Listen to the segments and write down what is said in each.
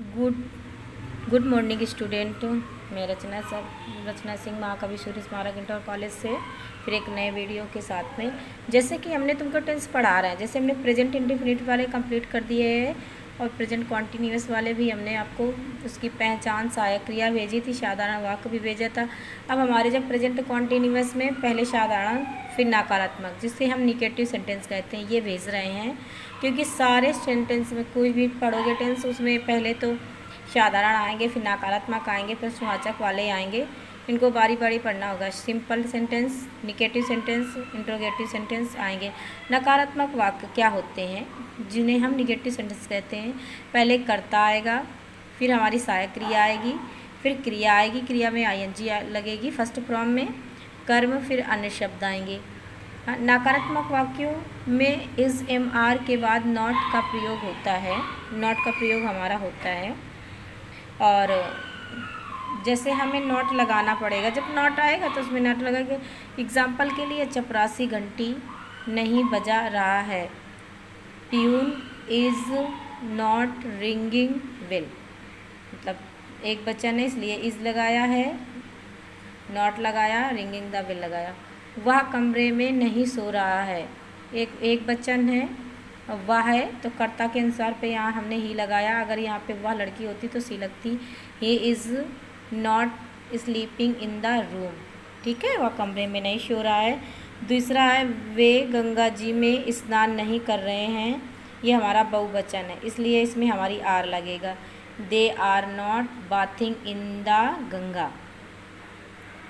Good good morning student. मैं रचना सिंह महाकवि सूर्य स्मारक इंटर कॉलेज से फिर एक नए वीडियो के साथ में। जैसे कि हमने तुमको टेंस पढ़ा रहे हैं, जैसे हमने प्रेजेंट इंडेफिनिट वाले कंप्लीट कर दिए हैं और प्रेजेंट कॉन्टिन्यूअस वाले भी हमने आपको उसकी पहचान, सहायक क्रिया भेजी थी, साधारण वाक्य भी भेजा था। अब हमारे जब प्रेजेंट कॉन्टिन्यूअस में पहले साधारण फिर नकारात्मक, जिससे हम निगेटिव सेंटेंस कहते हैं, ये भेज रहे हैं। क्योंकि सारे सेंटेंस में कोई भी पढ़ोगे टेंस, उसमें पहले तो साधारण आएंगे, फिर नकारात्मक आएंगे, प्रश्नवाचक वाले आएंगे। इनको बारी बारी पढ़ना होगा। Simple sentence, negative sentence, interrogative sentence आएंगे। नकारात्मक वाक्य क्या होते हैं, जिन्हें हम निगेटिव सेंटेंस कहते हैं? पहले कर्ता आएगा, फिर हमारी सहायक क्रिया आएगी, फिर क्रिया आएगी, क्रिया में आईएनजी लगेगी फर्स्ट फॉर्म में, कर्म, फिर अन्य शब्द आएंगे। नकारात्मक वाक्यों में इज एम आर के बाद नॉट का प्रयोग होता है। नॉट का प्रयोग हमारा होता है, और जैसे हमें नॉट लगाना पड़ेगा। जब नॉट आएगा तो उसमें नॉट लगेगा। एग्जाम्पल के लिए, चपरासी घंटी नहीं बजा रहा है। Tune is not ringing well. मतलब एक बच्चा ने इसलिए इज़ लगाया है, नॉट लगाया, रिंगिंग द बेल लगाया। वह कमरे में नहीं सो रहा है। एक बच्चन है, वह है, तो कर्ता के अनुसार पे यहाँ हमने ही लगाया। अगर यहाँ पे वह लड़की होती तो सी लगती। He is not sleeping in the room. ठीक है, वह कमरे में नहीं सो रहा है। दूसरा है, वे गंगा जी में स्नान नहीं कर रहे हैं। ये हमारा बहुवचन है, इसलिए इसमें हमारी आर लगेगा। They are not bathing in the Ganga.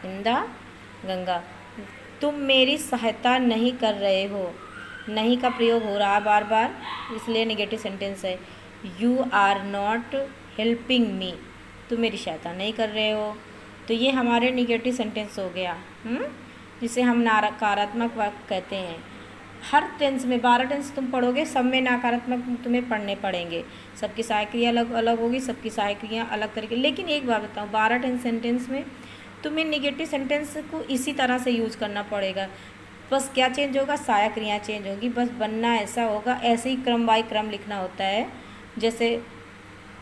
In the Ganga. तुम मेरी सहायता नहीं कर रहे हो। नहीं का प्रयोग हो रहा बार बार, इसलिए नेगेटिव सेंटेंस है। You are not helping me. तुम मेरी सहायता नहीं कर रहे हो। तो ये हमारे नेगेटिव सेंटेंस हो गया, जिसे हम नकारात्मक वाक्य कहते हैं। हर टेंस में 12 टेंस तुम पढ़ोगे, सब में नकारात्मक तुम्हें पढ़ने पड़ेंगे। सबकी सहायक क्रिया अलग अलग होगी, सबकी सहायक क्रिया अलग तरीके। लेकिन एक बात बताऊँ, 12 टेंस सेंटेंस में तुम्हें निगेटिव सेंटेंस को इसी तरह से यूज करना पड़ेगा। बस क्या चेंज होगा, सहायक क्रिया चेंज होगी। बस बनना ऐसा होगा, ऐसे ही क्रम बाय क्रम लिखना होता है। जैसे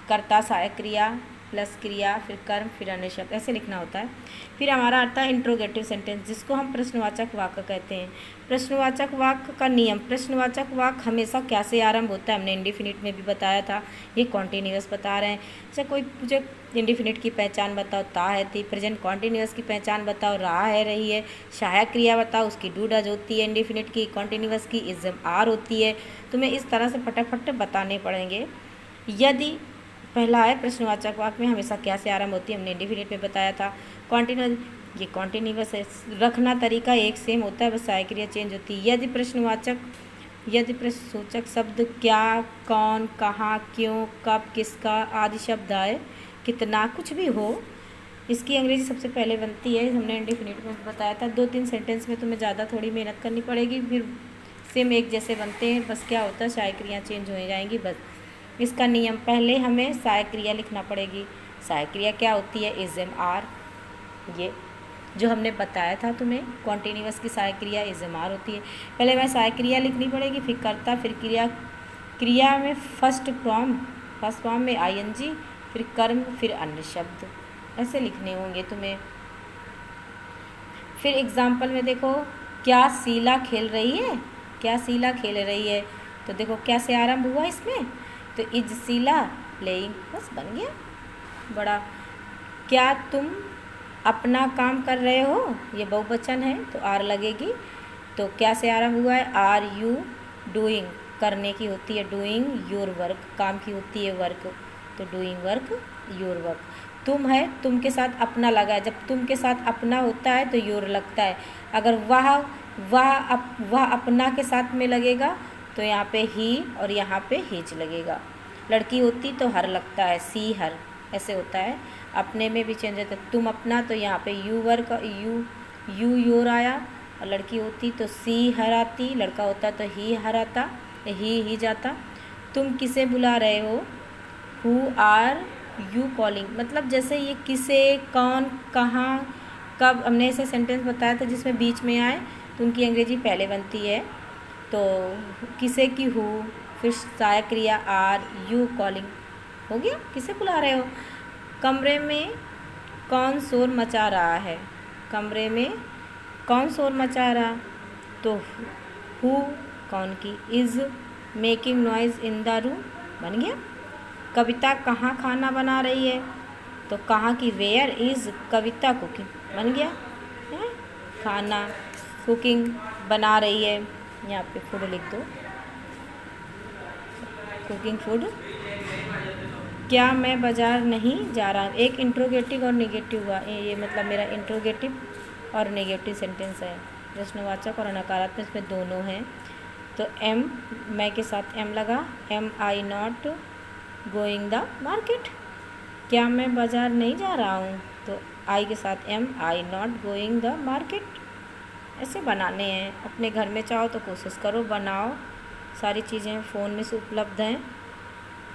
कर्ता, सहायक क्रिया प्लस क्रिया, फिर कर्म, फिर अन्य शब्द, ऐसे लिखना होता है। फिर हमारा आता है इंट्रोगेटिव सेंटेंस, जिसको हम प्रश्नवाचक वाक्य कहते हैं। प्रश्नवाचक वाक्य का नियम, प्रश्नवाचक वाक्य हमेशा क्या से आरंभ होता है, हमने इंडेफिनिट में भी बताया था। ये कॉन्टिन्यूअस बता रहे हैं। जैसे कोई पूछे इंडेफिनिट की पहचान बताओ, ता है थी। प्रेजेंट कॉन्टिन्यूअस की पहचान बताओ, रहा है, रही है। सहायक क्रिया बताओ, उसकी डू डज होती है इंडेफिनिट की। कॉन्टिन्यूअस की इज एम आर होती है। तुम्हें इस तरह से फटाफट बताने पड़ेंगे। यदि पहला है प्रश्नवाचक वाक्य में हमेशा क्या से आरंभ होती है, हमने इंडेफिनिट में बताया था। कॉन्टिन्यूअस, ये कॉन्टिन्यूअस है, रखना तरीका एक सेम होता है, बस सहायक क्रिया चेंज होती है। यदि प्रश्नसूचक शब्द क्या, कौन, कहाँ, क्यों, कब, किसका आदि शब्द आए, कितना, कुछ भी हो, इसकी अंग्रेजी सबसे पहले बनती है। हमने इंडेफिनिट में बताया था। 2-3 सेंटेंस में तुम्हें ज़्यादा थोड़ी मेहनत करनी पड़ेगी, फिर सेम एक जैसे बनते हैं। बस क्या होता है, सहायक क्रिया चेंज हो जाएंगी बस। इसका नियम, पहले हमें सहायक क्रिया लिखना पड़ेगी। सहायक क्रिया क्या होती है, इज एम आर। ये जो हमने बताया था तुम्हें, कॉन्टिन्यूअस की सहायक क्रिया इज एम आर होती है। पहले हमें सहायक क्रिया लिखनी पड़ेगी, फिर कर्ता, फिर क्रिया। क्रिया में फर्स्ट फॉर्म में आईएनजी, फिर कर्म, फिर अन्य शब्द, ऐसे लिखने होंगे तुम्हें। फिर एग्जाम्पल में देखो, क्या शीला खेल रही है। क्या शीला खेल रही है, तो देखो क्या से आरंभ हुआ इसमें, तो इज शीला प्लेइंग, बस बन गया बड़ा। क्या तुम अपना काम कर रहे हो, ये बहुवचन है तो आर लगेगी। तो क्या से आरंभ हुआ है, आर यू डूइंग, करने की होती है डूइंग। योर वर्क, काम की होती है वर्क, तो डूइंग वर्क, योर वर्क। तुम है, तुम के साथ अपना लगा है। जब तुम के साथ अपना होता है तो योर लगता है। अगर वह अपना के साथ में लगेगा तो यहाँ पे ही और यहाँ पे हिज लगेगा। लड़की होती तो हर लगता है, सी हर, ऐसे होता है। अपने में भी चेंज होता है। तुम अपना, तो यहाँ पे यू वर्क, यू योर आया। और लड़की होती तो सी हर आती, लड़का होता तो ही हर आता, ही जाता। तुम किसे बुला रहे हो, हु आर यू कॉलिंग। मतलब जैसे ये किसे, कौन, कहाँ, कब, हमने ऐसे सेंटेंस बताया था जिसमें बीच में आए तो उनकी अंग्रेजी पहले बनती है। तो किसे की हु, फिर सहायक क्रिया आर, यू कॉलिंग, हो गया, किसे बुला रहे हो? कमरे में कौन शोर मचा रहा है? कमरे में कौन शोर मचा रहा? तो हु कौन की, is making noise in the room, बन गया। कविता कहाँ खाना बना रही है? तो कहाँ की, वेयर इज़ कविता कुकिंग, बन गया है। खाना कुकिंग बना रही है, यहाँ पे फूड लिख दो, कुकिंग फूड। क्या मैं बाज़ार नहीं जा रहा? एक इंट्रोगेटिव और नेगेटिव हुआ, ये मतलब मेरा इंट्रोगेटिव और नेगेटिव सेंटेंस है। प्रश्नवाचक और नकारात्मक इसमें दोनों हैं। तो एम, मैं के साथ एम लगा, am I not going the market. क्या मैं बाज़ार नहीं जा रहा हूँ? तो आई के साथ am I not going the market. ऐसे बनाने हैं। अपने घर में चाहो तो कोशिश करो, बनाओ। सारी चीज़ें फ़ोन में से उपलब्ध हैं।